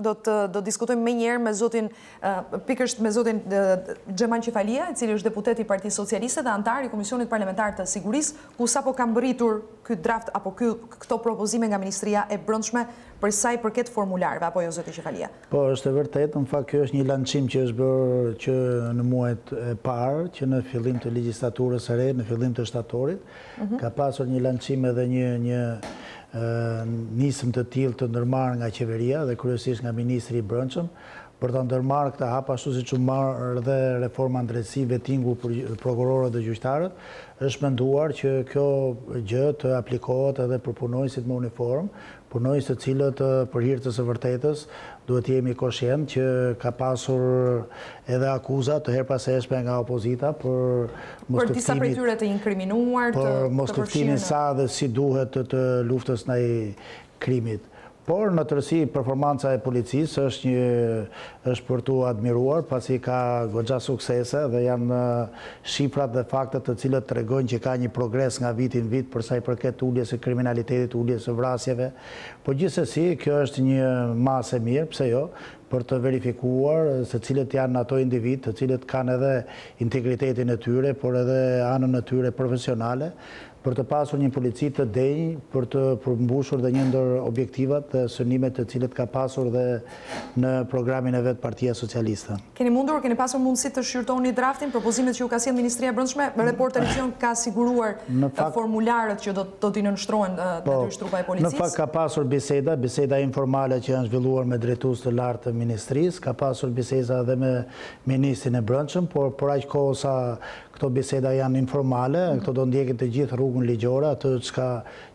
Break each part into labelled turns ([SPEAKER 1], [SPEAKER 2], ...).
[SPEAKER 1] do diskutojmë më njëherë me zotin pikërisht me zotin Xhemal Qefalia, i cili është deputeti i Partisë Socialiste dhe antar i Komisionit Parlamentar të Sigurisë, ku sapo ka mbërritur ky draft apo këto propozime nga Ministria e Brendshme për sa i përket formularëve, apo jo zoti Qefalia?
[SPEAKER 2] Po, është e vërtetë, në fakt kjo është një lancim që është bërë që në muajt e parë, që në fillim të legjislaturës së re, në fillim të shtatorit, ka pasur një lancim edhe një nisëm të tillë të ndërmarrë nga qeveria dhe kryesisht nga Ministri i Brendshëm për të ndërmarrë këta hap ashtu siç u marrë dhe reforma drejtësi Vetingu për prokurorët dhe gjyqtarët, është menduar që kjo gjë të aplikohet edhe për punonjësit me uniform, punonjës të cilët për hir të së vërtetës duhet jemi koshient që ka pasur edhe akuza të herpashershme nga opozita për
[SPEAKER 1] disa prej tyre të inkriminuar,
[SPEAKER 2] për mos luftimin sa dhe si duhet të luftës ndaj krimit. Por në tërësi performanca e policisë është për tu admiruar, pasi ka goxha suksese dhe janë shifrat dhe faktet të cilët tregojnë që ka një progres nga viti në vit për sa i përket uljes së kriminalitetit, uljes së vrasjeve. Po gjithsesi kjo është një masë e mirë, pse jo, për të verifikuar se cilët janë ato individ të cilët kanë edhe integritetin e tyre, por edhe anën e tyre profesionale, për të pasur një polici të denjë, për të përmbushur dhe një ndër objektivat dhe synimet të cilët ka pasur dhe në programin e vetë Partia Socialiste.
[SPEAKER 1] Keni pasur mundësi të shqyrtoni draftin, propozimet që ju ka sjellë Ministria e Brendshme, Reporteri ka siguruar formularët që do t'i nënshtrohen natyrës trupa e policisë?
[SPEAKER 2] Në fakt ka pasur biseda informale që janë zhvilluar me drejtues të lartë të Ministrisë, ka pasur biseda edhe me Ministrin e Brendshëm, por aq kohë sa këto biseda janë informale, këto do ndjekin të gjithë rrugën ligjore, atë çka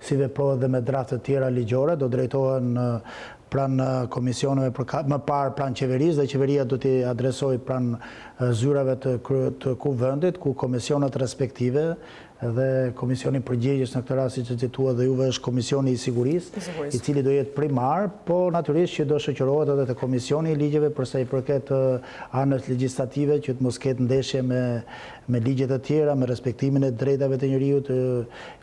[SPEAKER 2] si veprohet dhe me drafte të tjera ligjore, do drejtohen pranë komisioneve më parë pranë qeverisë dhe qeveria do t'i adresojë pranë zyrave të kuvendit, ku komisionet respektive dhe komisioni përgjegjës në këtë rast siç e citua dhe juve është komisioni i sigurisë, i cili do jetë primar, po natyrisht që do shoqërohet edhe te komisioni i ligjeve për sa i përket anës legjislative që të mos ketë ndeshje me ligjet e tjera, me respektimin e drejtave të njerëzit.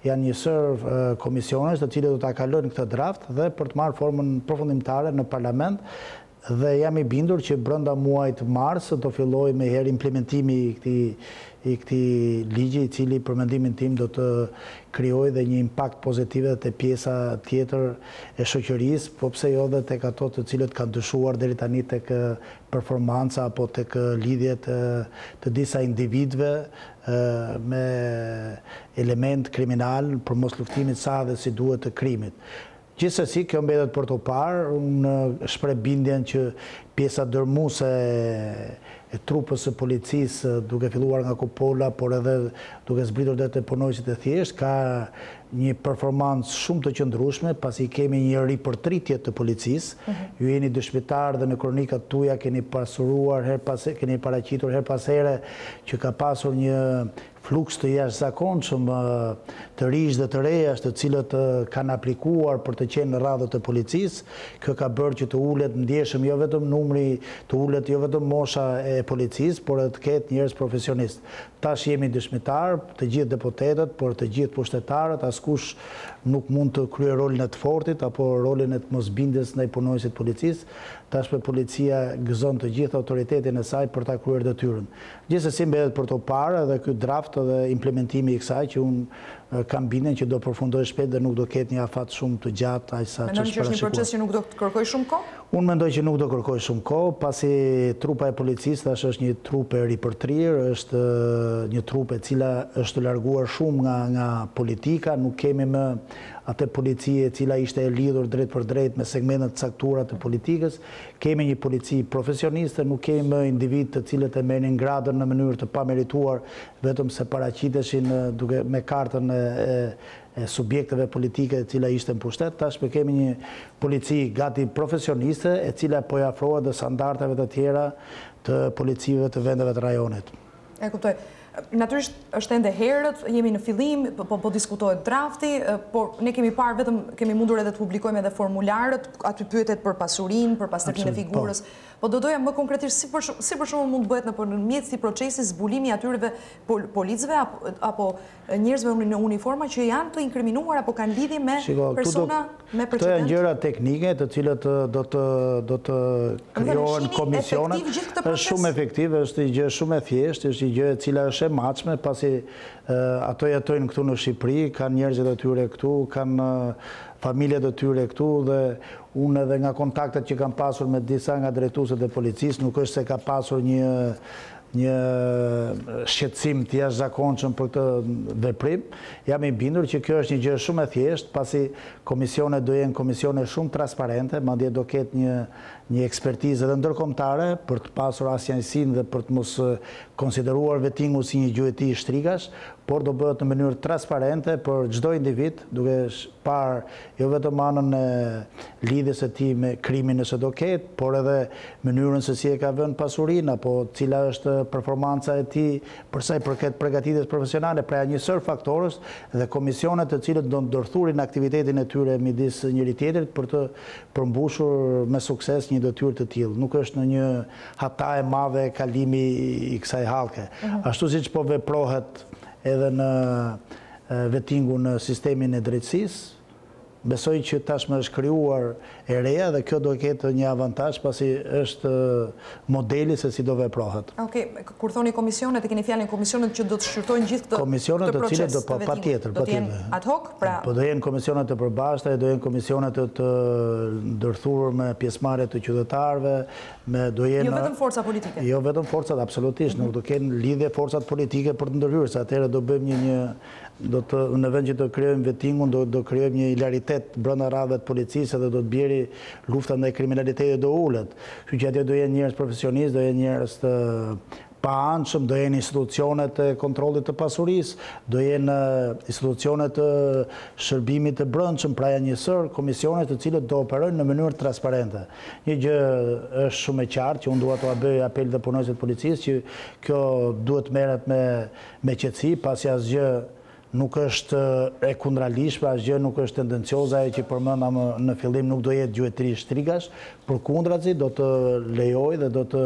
[SPEAKER 2] Janë një sër komisionesh të cilët do ta kalojnë këtë draft dhe për të marrë formën përfundimtare në parlament. Dhe jam i bindur që brenda muajit mars do fillojë me herë implementimi i këtij ligji, i cili për mendimin tim do të krijojë dhe një impakt pozitiv te pjesa tjetër e shoqërisë, po pse jo edhe tek ato të cilët kanë dyshuar deri tani tek performanca apo tek lidhjet të disa individëve me element kriminal për mos luftimin sa dhe si duhet të krimit. Gjithsesi, kjo mbetet për të parë, unë shpreh bindjen që pjesa dërmuese e trupës së policisë, duke filluar nga kupola, por edhe duke zbritur deri te punonjësit e thjeshtë, ka një performancë shumë të qëndrueshme, pasi kemi një ripërtritje të policisë. Ju jeni dëshmitar dhe në kronikat tuaja keni keni paraqitur her pas here që ka pasur një fluks të jashtëzakonshëm të rish dhe të rejash të cilët kanë aplikuar për të qenë në radhët e policisë. Kjo ka bërë që të ulet ndjeshëm jo vetëm numri, të ulet jo vetëm mosha e policisë, por edhe të ketë njerëz profesionistë. Tash jemi dëshmitar, të gjithë deputetët, por të gjithë pushtetarët, askush nuk mund të kryejë rolin e të fortit apo rolin e të mosbindjes ndaj punonjësit të policisë. Tashmë policia gëzon të gjithë autoritetin e saj për ta kryer detyrën. Gjithsesi mbetet për të parë edhe ky draft dhe implementimi i kësaj që unë kam bindjen që do përfundoj shpejt dhe nuk do ketë një afat shumë të gjatë aq sa
[SPEAKER 1] ç'është parashikuar. Mendon që është një proces që nuk do të kërkojë shumë kohë?
[SPEAKER 2] Unë mendoj që nuk do kërkojë shumë kohë, pasi trupa e policisë tash është një trup e ripërtrirë, është një trup e cila është larguar shumë nga politika, nuk kemi më atë polici e cila ishte e lidhur drejt për drejt me segmentet caktuara të politikës. Kemi një polici profesioniste, nuk kemi më individ të cilët e merrnin gradën në mënyrë të pamerituar vetëm se paraqiteshin duke me kartën e subjekteve politike e cila ishte në pushtet. Tashmë kemi një polici gati profesioniste e cila po i afrohet dhe standardeve të tjera të policive të vendeve të rajonit.
[SPEAKER 1] E kuptoj. Natyrisht është ende herët, jemi në fillim, po diskutohet drafti, por ne kemi parë vetëm, kemi mundur edhe të publikojmë edhe formularët, aty pyetet për pasurinë, për pastërtinë e figurës. Po do doja më konkretisht si për shembull mund të bëhet në mjet si procesi zbulimi atyreve policëve apo njerëzve në uniforma që janë të inkriminuar apo kanë lidhje me persona me precedent.
[SPEAKER 2] Këto janë gjëra teknike të cilët do të krijohen komisione. Është shumë efektive, është një gjë shumë e thjeshtë, është një gjë e cila është e matshme, pasi ato jetojnë këtu në Shqipëri, kanë njerëzit e tyre këtu, kanë familjet e tyre këtu, dhe unë edhe nga kontaktet që kam pasur me disa nga drejtuesit e policisë, nuk është se ka pasur një shqetësim të jashtëzakonshëm për këtë veprim. Jam i bindur që kjo është një gjë shumë e thjeshtë, pasi komisionet do jenë komisione shumë transparente, madje do ketë një ekspertizë edhe ndërkombëtare për të pasur asnjësinë dhe për të mos konsideruar Vetingu si një gjueti shtrikash, por do bëhet në mënyrë transparente për çdo individ, duke parë jo vetëm anën e lidhjes së tij me krimin nëse do ketë, por edhe mënyrën se si e ka vënë pasurinë, apo cila është performanca e tij për sa i përket përgatitjes profesionale, pra një sër faktorësh dhe komisionet të cilët do ndërthurin aktivitetin e tyre midis njëri tjetrit për të përmbushur me sukses një detyrë të tillë. Nuk është në një hata e madhe kalimi i kësaj hallke. Ashtu siç po veprohet edhe në Vetingu në sistemin e drejtësisë, besoj që tashmë është krijuar e reja dhe kjo do ketë një avantazh pasi është modeli se si do veprohet.
[SPEAKER 1] Okej, kur thoni komisionet, e keni fjalën komisionet që do të shqyrtojnë gjithë këtë proces.
[SPEAKER 2] Komisionet të cilët do patjetër,
[SPEAKER 1] do të jenë ad hoc, pra.
[SPEAKER 2] Po do jenë komisionet të përbashkëta, do jenë komisionet të ndërthurur me pjesëmarrje të qytetarëve, do jenë
[SPEAKER 1] jo vetëm forca politike.
[SPEAKER 2] Jo vetëm forcat, absolutisht, nuk do kenë lidhje forcat politike për të ndërhyrë, se atëherë do bëjmë në vend që të krijojmë Vetingun, do krijojmë një hilaritet brenda radhave të policisë dhe do të bjeri lufta ndaj kriminalitetit do ulet. Kështu që atje do jenë njerëz profesionistë, do jenë njerëz të paanshëm, do jenë institucionet e kontrollit të pasurisë, do jenë institucionet të shërbimit të brendshëm, pra janë një sër komisione të cilët do operojnë në mënyrë transparente. Një gjë është shumë e qartë që unë dua të bëj apel dhe punonjësit të policisë që kjo duhet merret me qetësi, pasi asgjë nuk është e kundralishme, asgjë nuk është tendencioze, ajo që përmenda në fillim nuk do jetë gjuetëri shtrikash, përkundrazi do të lejoj dhe do të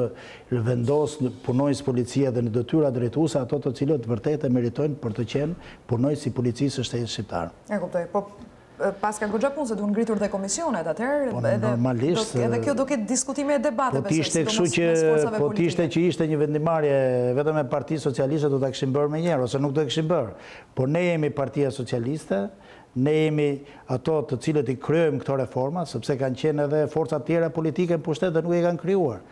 [SPEAKER 2] vendos punonjës policia dhe në detyra drejtuese ato të cilët vërtet e meritojnë për të qenë punonjës i policisë së shtetit shqiptar.
[SPEAKER 1] E kuptoj, po pas ka goxha punë se duhen ngritur dhe komisionet atëherë, edhe kjo do ketë diskutime e debate.
[SPEAKER 2] Po t'ishte që ishte një vendimmarrje vetëm me Partinë Socialiste do ta kishim bërë më njëherë, ose nuk do e kishim bërë. Por ne jemi Partia Socialiste, ne jemi ato të cilët i kryejmë këto reforma, sepse kanë qenë edhe forca tjera politike në pushtet dhe nuk i kanë krijuar.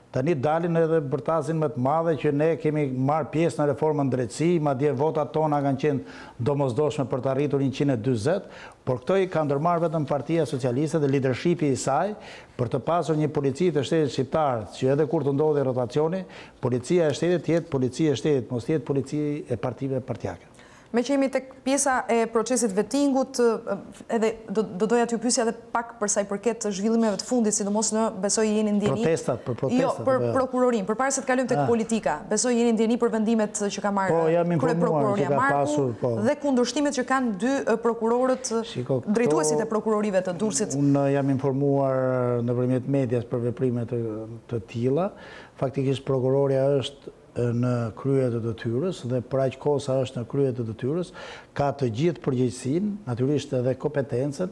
[SPEAKER 2] Tani dalin edhe bërtasin më të madhe që ne kemi marrë pjesë në reformën drejtësi, madje votat tona kanë qenë domosdoshme për të arritur 140, por këto i ka ndërmarrë vetëm Partia Socialiste dhe leadershipi i saj për të pasur një polici të shtetit shqiptar, që edhe kur të ndodhi rotacioni, policia e shtetit jetë policia e shtetit, mos jetë polici e partive partijake.
[SPEAKER 1] Me që jemi tek pjesa e procesit Vetingut, edhe do doja t'ju pyesja edhe pak për sa i përket zhvillimeve të fundit, sidomos në besoj jeni ndjeni.
[SPEAKER 2] Për protestat.
[SPEAKER 1] Jo, për prokurorin, përpara se të kalojmë tek politika. Besoj jeni ndjeni për vendimet që ka marrë Prokurorja Marku dhe kundërshtimet që kanë dy prokurorët, drejtuesit e prokurorive të Durrësit.
[SPEAKER 2] Unë jam informuar nëpërmjet medias për veprime të tilla. Faktikisht Prokurorja është në krye të detyrës dhe për aq kohë sa është në krye të detyrës ka të gjithë përgjegjësinë, natyrisht edhe kompetencën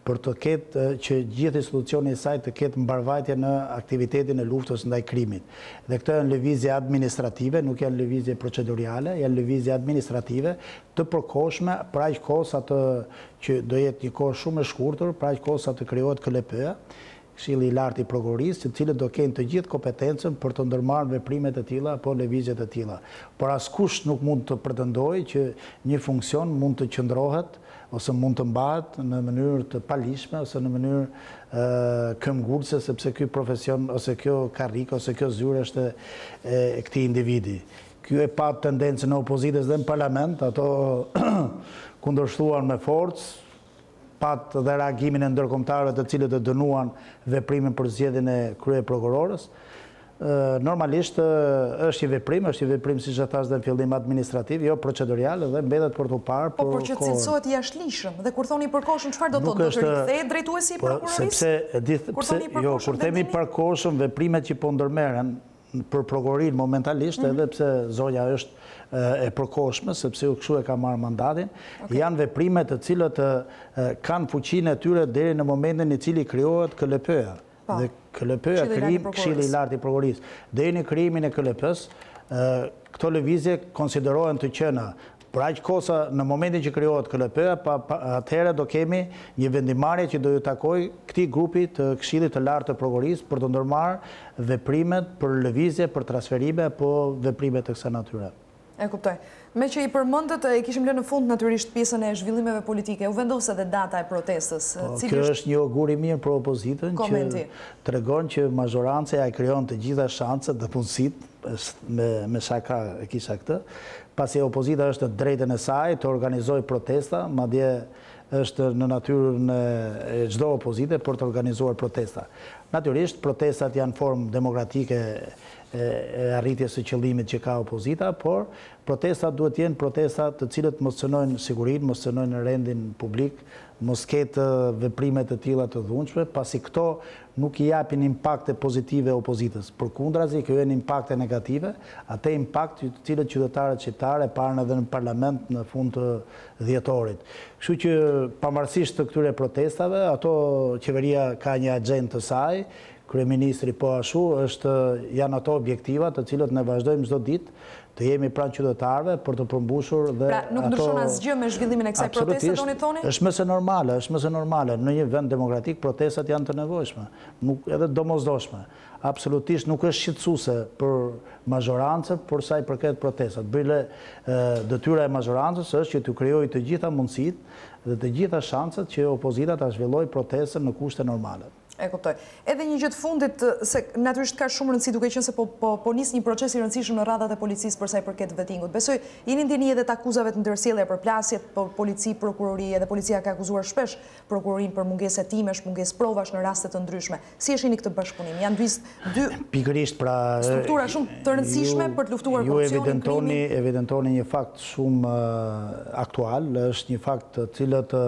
[SPEAKER 2] për të ketë që gjithë institucioni i saj të ketë mbarvajtje në aktivitetin e luftës ndaj krimit. Dhe këto janë lëvizje administrative, nuk janë lëvizje procedurale, janë lëvizje administrative të përkohshme për aq kohë sa që do jetë një kohë shumë e shkurtër, për aq kohë sa të krijohet KLP-ja. Këshilli i Lartë i Prokurorisë, të cilët do kenë të gjithë kompetencën për të ndërmarrë veprime të tilla apo lëvizje të tilla. Por askush nuk mund të pretendojë që një funksion mund të qëndrohet ose mund të mbahet në mënyrë të palishme ose në mënyrë këmbgurtëse, sepse ky profesion ose kjo karrikë ose kjo zyrë është e këtij individi. Ky e pa tendencën e opozitës dhe në parlament, ato kundërshtruan me forcë, pat dhe reagimin e ndërkombëtarëve të cilët e dënuan veprimin për zgjedhjen e krye prokurorës. normalisht është i veprim si që thash dhe në fillim administrativ, jo procedurial dhe mbetet për të parë.
[SPEAKER 1] Po për që cilësohet jashtëligjshëm dhe kur thoni përkohshëm, çfarë do të thotë? Do të rikthehet drejtuesi i prokurorisë?
[SPEAKER 2] Kur themi përkohshëm, veprimet që po ndërmerren për prokurorinë momentalisht, edhe pse zonja është e përkohshme, sepse kështu e ka marrë mandatin, janë veprimet të cilët kanë fuqinë e tyre deri në momentin i cili krijohet KLP-ja. Dhe KLP-ja, Këshilli i Lartë i Prokurorisë, deri në krijimin e KLP-s, këto lëvizje konsiderohen të qenë për aq kohë në momentin që krijohet KLP-ja, atëherë do kemi një vendimmarrje që do ju takojë këtij grupi të Këshillit të Lartë të Prokurorisë për të ndërmarrë veprimet për lëvizje, për transferime apo veprime të kësaj natyre.
[SPEAKER 1] E kuptoj. Me që i përmendët, e kishim lënë në fund natyrisht pjesën e zhvillimeve politike. U vendos edhe data e protestës.
[SPEAKER 2] Kjo është një augur i mirë për opozitën që tregon që majoranca ja krijon të gjitha shanset dhe mundësitë me shaka e kisha këtë, pasi opozita është në drejtën e saj të organizojë protesta, madje është në natyrën e çdo opozite për të organizuar protesta. Natyrisht protestat janë formë demokratike e arritjes së qëllimit që ka opozita, por protestat duhet të jenë protesta të cilët mos cënojnë sigurinë, mos cënojnë rendin publik, mos ketë veprime të tilla të dhunshme, pasi këto nuk i japin impakte pozitive opozitës. Përkundrazi, kjo janë impakte negative, atë impakt të cilët qytetarët shqiptarë parën edhe në parlament në fund të dhjetorit. Kështu që pavarësisht të këtyre protestave, ato qeveria ka një agjendë të saj, kryeministri po ashtu, janë ato objektiva të cilët ne vazhdojmë çdo ditë të jemi pranë qytetarëve për të përmbushur dhe
[SPEAKER 1] pra nuk ndryshon asgjë me zhvillimin e kësaj proteste, doni thoni?
[SPEAKER 2] Është më se normale. Në një vend demokratik protestat janë të nevojshme, edhe domosdoshme. Absolutisht nuk është shqetësuese për majorancën, por sa i përket protestat. Bile detyra e majorancës është që të krijojë të gjitha mundësitë dhe të gjitha shanset që opozita ta zhvillojë protestën në kushte normale.
[SPEAKER 1] E kuptoj. Edhe një gjë të fundit, se natyrisht ka shumë rëndësi duke qenë se po nis një proces i rëndësishëm në radhat e policisë për sa i përket Vetingut. Besoj, jeni ndjeni edhe të akuzave të ndërsjellje për plasjet, Polici, Prokurori, edhe policia ka akuzuar shpesh prokurorin për mungesë hetimesh, mungesë provash në raste të ndryshme. Si e shihni këtë bashkëpunim? Janë dy
[SPEAKER 2] pikërisht pra
[SPEAKER 1] struktura shumë të rëndësishme për të luftuar korrupsionin, krimin.
[SPEAKER 2] Ju evidentoni një fakt shumë aktual, është një fakt të cilët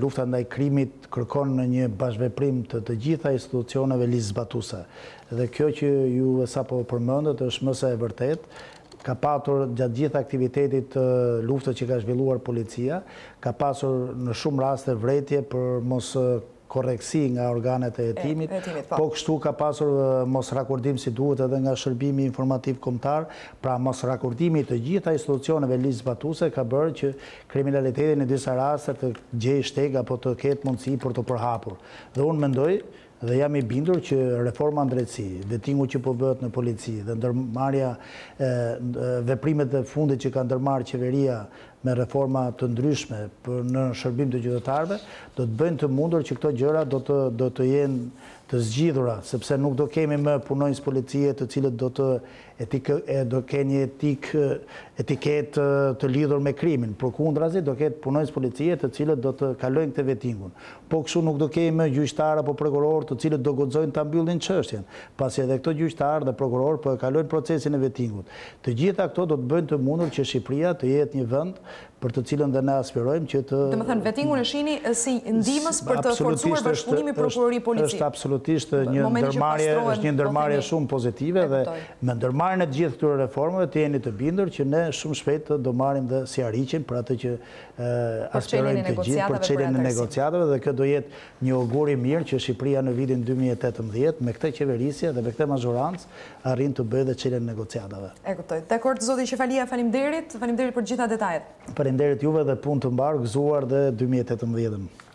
[SPEAKER 2] lufta ndaj krimit kërkon në një bashkëveprim të gjitha institucioneve ligjzbatuese. Dhe kjo që ju sapo përmendët është më se e vërtet. Ka patur gjatë gjithë aktivitetit luftës që ka zhvilluar policia, ka pasur në shumë raste vretje për mos korreksi nga organet e hetimit, po kështu ka pasur mos rakordim si duhet edhe nga shërbimi informativ kombëtar, pra mos rakordimi të gjitha institucioneve ligjzbatuese ka bërë që kriminaliteti në disa raste të gjejë shteg apo të ketë mundësi për të përhapur. Dhe unë mendoj dhe jam i bindur që reforma në drejtësi, vetingu që po bëhet në polici dhe ndërmarrja veprimet e fundit që ka ndërmarrë qeveria me reforma të ndryshme në shërbim të qytetarëve, do të bëjnë të mundur që këto gjëra do të jenë të zgjidhura, sepse nuk do kemi më punonjës policie të cilët do kenë një etiket të lidhur me krimin. Përkundrazi do ketë punonjës policie të cilët do të kalojnë këtë vetingun. Po kështu nuk do kemi më gjyqtar apo prokuror të cilët do guxojnë ta mbyllin çështjen, pasi edhe këto gjyqtar dhe prokuror po kalojnë procesin e vetingut. Të gjitha këto do të bëjnë të mundur që Shqipëria të jetë një vend për të cilën dhe ne aspirojmë që të...
[SPEAKER 1] Domethënë, vetingun e shihni si ndihmës për të forcuar bashkëpunimin Prokurori Polici.
[SPEAKER 2] Është absolutisht një ndërmarrje shumë pozitive dhe me ndërmarrjen e të gjithë këtyre reformave të jeni të bindur që ne shumë shpejt do marrim dhe si ariqim për atë që aspirojmë të gjithë për çeljen e negociatave dhe kjo do jetë një augur i mirë që Shqipëria në vitin 2018 me këtë qeverisje dhe me këtë majorancë arrin të bëjë dhe çeljen e negociatave.
[SPEAKER 1] E kuptoj. Dakord, zoti Qefalia, faleminderit për gjitha detajet.
[SPEAKER 2] Faleminderit juve dhe punë të mbarë, gëzuar dhe 2018.